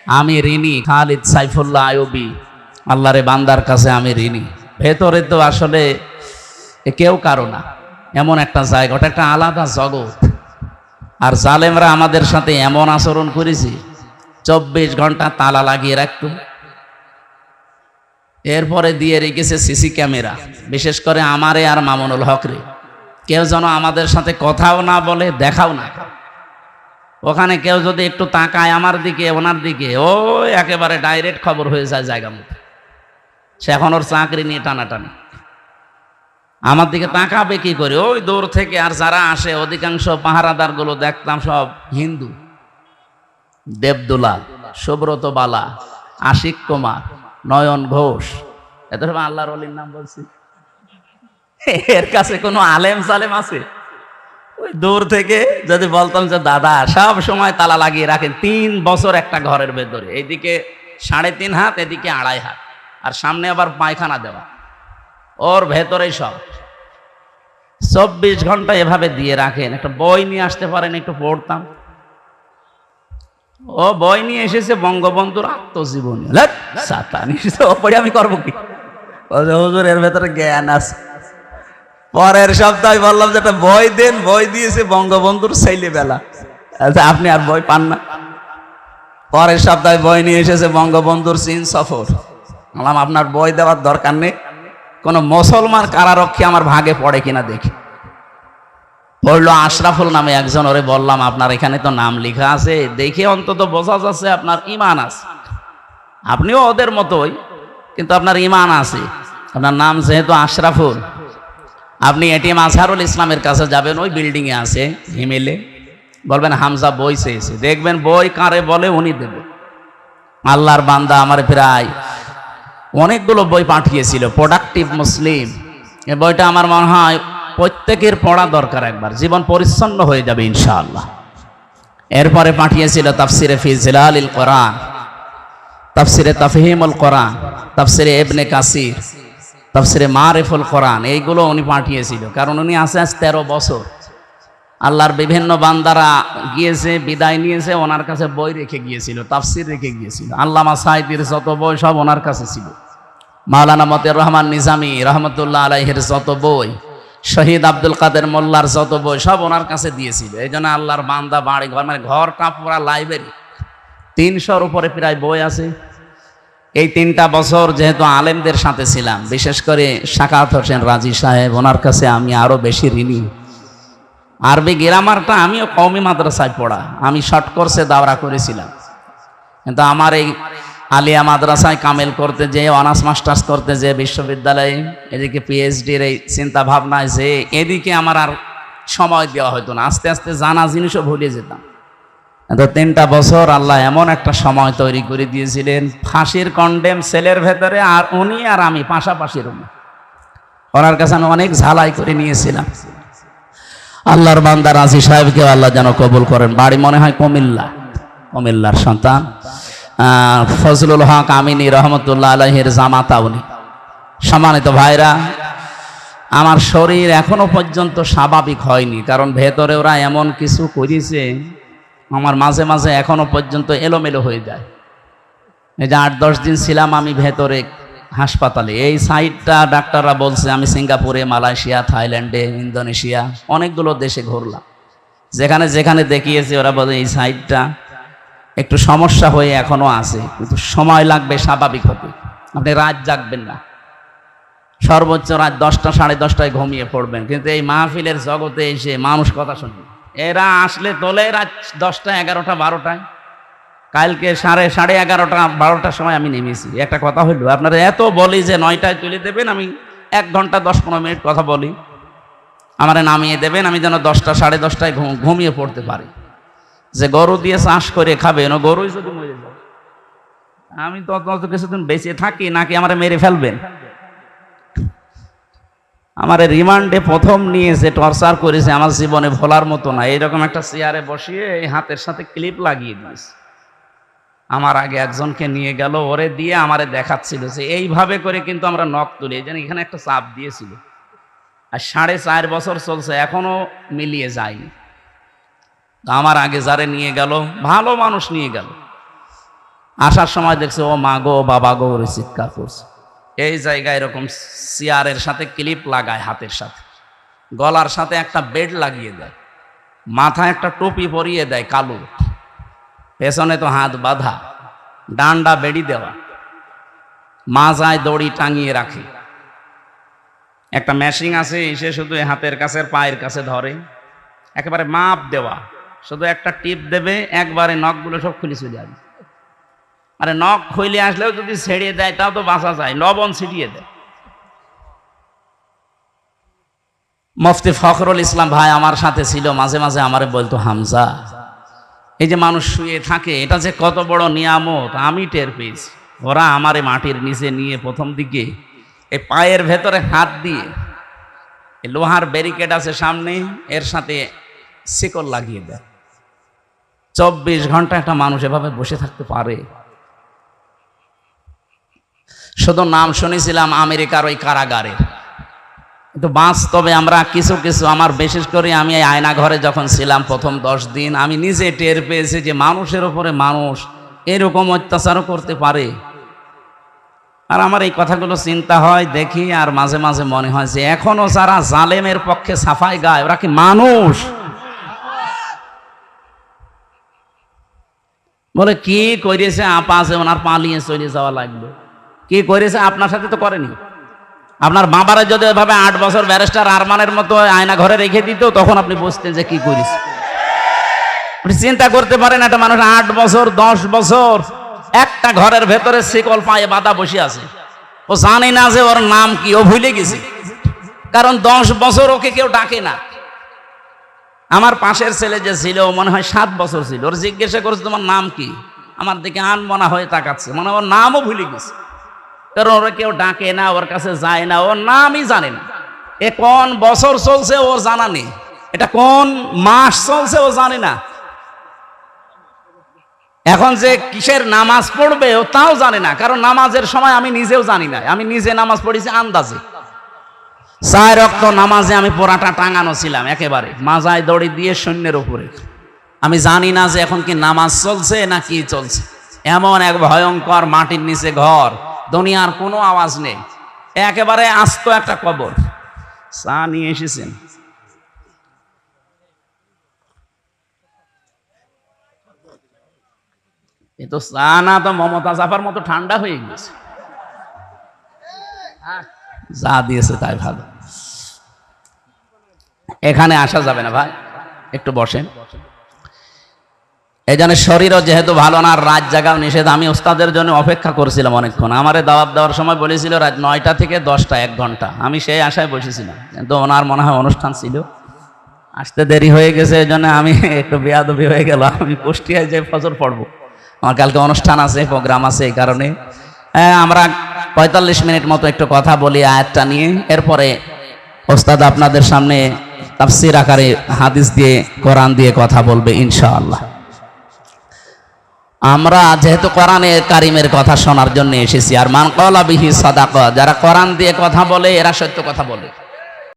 আমি ঋণী খালিদ সাইফুল্লাহ আইয়ুবী, আল্লাহরে বান্দার কাছে আমি ঋণী। ভেতরে তো আসলে কেউ কারো না, এমন একটা জায়গা, ওটা একটা আলাদা জগৎ। আর জালেমরা আমাদের সাথে এমন আচরণ করেছে, 24 ঘন্টা তালা লাগিয়ে রাখতো। এরপরে দিয়ে রেখেছে সিসি ক্যামেরা, বিশেষ করে আমারে আর মামুনুল হক রে। কেউ যেন আমাদের সাথে কথাও না বলে, দেখাও না। ওখানে কেউ যদি একটু তাকায় আমার দিকে ওনার দিকে, ও একেবারে ডাইরেক্ট খবর হয়ে যায় জায়গা মতো। সে এখন ওর চাকরি নিয়ে টানাটানি। আমার দিকে তাকাবে কি করে? ওই দূর থেকে। আর যারা আসে অধিকাংশ পাহারাদার গুলো দেখতাম সব হিন্দু। দেবদুলাল, সুব্রত বালা, আশিক কুমার, নয়ন ঘোষ, এত সব আল্লাহর ওলির নাম বলছি। এর কাছে কোনো আলেম সালেম আছে? ওই দূর থেকে যদি বলতাম যে দাদা সব সময় তালা লাগিয়ে রাখেন, 3 বছর একটা ঘরের ভেতরে, এইদিকে 3.5 হাত, এদিকে 2.5 হাত, আর সামনে আবার পায়খানা দেওয়া, ওর ভেতরেই সব 24 ঘন্টা এভাবে দিয়ে রাখেন। একটা বই নিয়ে আসতে পারেন, একটু পড়তাম। ও বই নিয়ে এসেছে বঙ্গবন্ধুর আত্মজীবনী। পড়ে আমি করবো কি? হুজুর এর ভেতরে জ্ঞান আছে। পরের সপ্তাহে বললাম যে একটা বই দেন, বই দিয়েছে বঙ্গবন্ধুর ছেলেবেলা। আচ্ছা, আপনি আর বই পান না? পরের সপ্তাহে বই নিয়ে এসেছে বঙ্গবন্ধুর চীন সফর। বললাম আপনার বই দেওয়ার দরকার নেই, কোন মুসলমান কারারক্ষী আমার ভাগে পড়ে কিনা দেখি। পড়লো আশরাফুল নামে একজন। ওরে বললাম আপনার এখানে তো নাম লেখা আছে, দেখে অন্তত বোঝা যাচ্ছে আপনার ঈমান আছে। আপনিও ওদের মতোই, কিন্তু আপনার ঈমান আছে। আপনার নাম যেহেতু আশরাফুল, আপনি এটিএম আজহারুল ইসলামের কাছে যাবেন, ওই বিল্ডিং এ আছে হিমেলে, বলবেন হামজা বই চেয়েছে, দেখবেন বই কারে বলে উনি দেবে। আল্লাহর বান্দা আমার প্রায় অনেকগুলো বই পাঠিয়েছিল, প্রোডাক্টিভ মুসলিম। এই বইটা আমার মনে হয় প্রত্যেকের পড়া দরকার, একবার জীবন পরিচ্ছন্ন হয়ে যাবে ইনশাআল্লাহ। এরপরে পাঠিয়েছিল তাফসিরে ফি জিলালিল কোরআন, তাফসিরে তাফহিমুল কোরআন, তাফসিরে ইবনে কাসির, তাফসিরে মারিফুল কোরআন। এইগুলো উনি পাঠিয়েছিল, কারণ উনি আছে আজ 13 বছর। আল্লাহর বিভিন্ন বান্দারা গিয়েছে, বিদায় নিয়েছে, ওনার কাছে বই রেখে গিয়েছিল, তাফসির রেখে গিয়েছিল। আল্লামা সাঈদীর যত বই সব ওনার কাছে ছিল। মাওলানা মতিউর রহমান নিজামী রহমতুল্লাহ আলাইহির যত বই, শহীদ আব্দুল কাদের মোল্লার যত বই সব ওনার কাছে দিয়েছিল। এই জন্য আল্লাহর বান্দা বাড়ি ঘর, মানে ঘরটা পুরা লাইব্রেরি, 300-র উপরে প্রায় বই আছে। এই 3টা বছর যেহেতু আলেমদের সাথে ছিলাম, বিশেষ করে সাকাত হোসেন রাজি সাহেব, ওনার কাছে আমি আরো বেশি ঋণী। আরবি গ্রামারটা আমিও কওমি মাদ্রাসায় পড়া, আমি শর্ট কোর্সে দাওরা করেছিলাম, কিন্তু আমার এই আলিয়া মাদ্রাসায় কামেল করতে যে, অনার্স মাস্টার্স করতে যে, বিশ্ববিদ্যালয়ে এদিকে পিএইচডির এই চিন্তা ভাবনায় যে, এদিকে আমার আর সময় দেওয়া হতো না। আস্তে আস্তে জানা জিনিসও ভুলে যেতাম। তো 3টা বছর আল্লাহ এমন একটা সময় তৈরি করে দিয়েছিলেন, ফাঁসির কন্ডেম সেলের ভেতরে, আর উনি আর আমি পাশাপাশি রুমে। ওনার কাছে আমি অনেক ঝালাই করে নিয়েছিলাম। আল্লাহর বান্দা রাজি সাহেবকে আল্লাহ যেন কবুল করেন। বাড়ি মনে হয় কুমিল্লার সন্তান, ফজলুল হক আমিনী রহমতুল্লাহ আলাইহির জামাতা উনি। সম্মানিত ভাইরা, আমার শরীর এখনো পর্যন্ত স্বাভাবিক হয়নি, কারণ ভেতরে ওরা এমন কিছু করেছে, আমার মাঝে মাঝে এখনো পর্যন্ত এলোমেলো হয়ে যায়। এই যে 8-10 দিন ছিলাম আমি ভেতরে হাসপাতালে, এই সাইডটা ডাক্তাররা বলছে, আমি সিঙ্গাপুরে, মালয়েশিয়া, থাইল্যান্ডে, ইন্দোনেশিয়া অনেকগুলো দেশে ঘুরলাম, যেখানে যেখানে দেখিয়েছি ওরা বলে এই সাইডটা একটু সমস্যা হয়ে এখনো আছে, কিন্তু সময় লাগবে স্বাভাবিক হতে। আপনি রাত জাগবেন না, সর্বোচ্চ রাত 10টা 10:30টায় ঘুমিয়ে পড়বেন, কিন্তু এই মাহফিলের জগতে এসে মানুষ কথা শুনবে। এরা আসলে তোলে রাত 10টা 11টা 12টায়। কালকে 11:30 12টার সময় আমি নেমেছি। একটা কথা হইলো, আপনারা এত বলি যে 9টায় তুলে দেবেন, আমি 1 ঘন্টা 10-15 মিনিট কথা বলি, আমারে নামিয়ে দেবেন, আমি যেন 10টা 10:30টায় ঘুমিয়ে পড়তে পারি। যে গরু দিয়ে চাষ করে খাবেন, ও গরুই যদি মরে যায়, আমি তত কিছুদিন বেঁচে থাকি নাকি আমারে মেরে ফেলবেন? আমার রিমান্ডে প্রথম নিয়ে যে টর্চার করেছে, আমার জীবনে ভোলার মতো না। এইরকম একটা চেয়ারে বসিয়ে এই হাতের সাথে ক্লিপ লাগিয়ে দিয়েছে। আমার আগে একজনকে নিয়ে গেল, ওরে দিয়ে আমারে দেখাচ্ছিল যে এইভাবে করে কিন্তু আমরা নখ তুলি, এই জন্য এখানে একটা চাপ দিয়েছিল। আর 4.5 বছর চলছে, এখনো মিলিয়ে যায়নি। আমার আগে যারে নিয়ে গেল, ভালো মানুষ নিয়ে গেল, আসার সময় দেখছে ও মা গো বাবা গো ওরে চিৎকার করছে। এই জায়গায় এরকম চেয়ারের সাথে ক্লিপ লাগায়, হাতের সাথে গলার সাথে একটা বেড লাগিয়ে দেয়, মাথায় একটা টুপি পরিয়ে দেয় কালো, পেছনে তো হাত বাঁধা, ডান্ডা বেড়ি দেওয়া, মাজায় দড়ি টাঙিয়ে রাখে, একটা মেশিন আছে সে শুধু হাতের কাছে পায়ের কাছে ধরে, একেবারে মাপ দেওয়া, শুধু একটা টিপ দেবে একবারে নখগুলো সব খুলে চলে আসবে। আরে নখ খুলে আসলেও যদি ছেড়ে দেয় তাও তো বাঁচা যায়, লবণ ছিটিয়ে দেয়। মুফতি ফখরুল ইসলাম ভাই আমার সাথে ছিল, মাঝে মাঝে আমারে বলতো, হামজা এই যে মানুষ শুয়ে থাকে এটা যে কত বড় নিয়ামত আমি টের পেয়েছি। ওরা আমারে মাটির নিচে নিয়ে প্রথম দিকে এই পায়ের ভেতরে হাত দিয়ে লোহার ব্যারিকেড আছে সামনে, এর সাথে শিকল লাগিয়ে দেয়। 24 ঘন্টা একটা মানুষ এভাবে বসে থাকতে পারে? শুধু নাম শুনেছিলাম আমেরিকার ওই কারাগারে, কিন্তু বাস্তবে আমরা কিছু কিছু, আমার বিশেষ করে আমি এই আয়না ঘরে যখন ছিলাম প্রথম 10 দিন, আমি নিজে টের পেয়েছি যে মানুষের উপরে মানুষ এরকম অত্যাচারও করতে পারে। আর আমার এই কথাগুলো চিন্তা হয়, দেখি, আর মাঝে মাঝে মনে হয় যে এখনো যারা জালেমের পক্ষে সাফাই গায় ওরা কি মানুষ? বলে কি করেছে আপা আছে ওনার পালিয়ে চলে যাওয়া লাগবে, কি করেছে আপনার সাথে তো করেনি। আপনার বাবারা যদি এভাবে 8 বছর ব্যারিস্টার আরমানের মতো আয়না ঘরে রেখে দিত তখন আপনি বুঝতেন যে কি করেছে। আপনি চিন্তা করতে পারেন একটা মানুষ 8 বছর 10 বছর একটা ঘরের ভেতরে শিকল পায়ে বাঁধা বসে আছে, ও জানে না যে ওর নাম কি, ও ভুলে গেছে, কারণ 10 বছর ওকে কেউ ডাকে না। আমার পাশের ছেলে যে ছিল মনে হয় 7 বছর ছিল, ওর জিজ্ঞাসা করছে তোমার নাম কি, আমার দিকে আনমনা হয়ে তাকাচ্ছে, মনে হয় ওর নামও ভুলে গেছে, কারণ ওরা কেউ ডাকে না, ওর কাছে যায় না, ওর নামই জানে না। এ কোন বছর চলছে ওর জানা নেই, এটা কোন মাস চলছে ও জানে না, এখন যে কিসের নামাজ পড়বে ও তাও জানে না, কারণ নামাজের সময় আমি নিজেও জানি না, আমি নিজে নামাজ পড়েছি আন্দাজে। 4 ওয়াক্ত নামাজে আমি পোড়াটা টাঙানো ছিলাম একেবারে মাজায় দড়ি দিয়ে সৈন্যের উপরে, আমি জানি না যে এখন কি নামাজ চলছে না কি চলছে। এমন এক ভয়ঙ্কর মাটির নিচে ঘর, দুনিয়ার কোনো আওয়াজ নেই, একেবারে আস্ত একটা কবর। চা নিয়ে এসেছেন? এ তো চা না তো মমতা জাফার মতো ঠান্ডা হয়ে গেছে, যা দিয়েছে তাই ভালো। এখানে আসা যাবে না ভাই, একটু বসেন। এই জন্য শরীরও যেহেতু ভালো না, রাত জাগাও নিষেধ। আমি ওস্তাদের জন্য অপেক্ষা করছিলাম অনেকক্ষণ, আমারে দাওয়াত দেওয়ার সময় বলেছিল রাত 9টা থেকে 10টা 1 ঘন্টা, আমি সেই আশায় বসেছিলাম, কিন্তু ওনার মনে হয় অনুষ্ঠান ছিল, আসতে দেরি হয়ে গেছে। এই জন্য আমি একটু বেয়াদবি হয়ে গেল, আমি কুষ্টিয়ায় যে ফজর পড়বো, আমার কালকে অনুষ্ঠান আছে, প্রোগ্রাম আছে, এই কারণে আমরা 45 মিনিট মতো একটু কথা বলি আয়াতটা নিয়ে, এরপরে ওস্তাদ আপনাদের সামনে তাফসীর আকারে হাদিস দিয়ে কোরআন দিয়ে কথা বলবে ইনশাআল্লাহ। আমরা যেহেতু কোরআনে কারিমের কথা শোনার জন্য এসেছি, আর মান ক্বালা বিহি সাদাকা, যারা কোরআন দিয়ে কথা বলে এরা সত্য কথা বলে।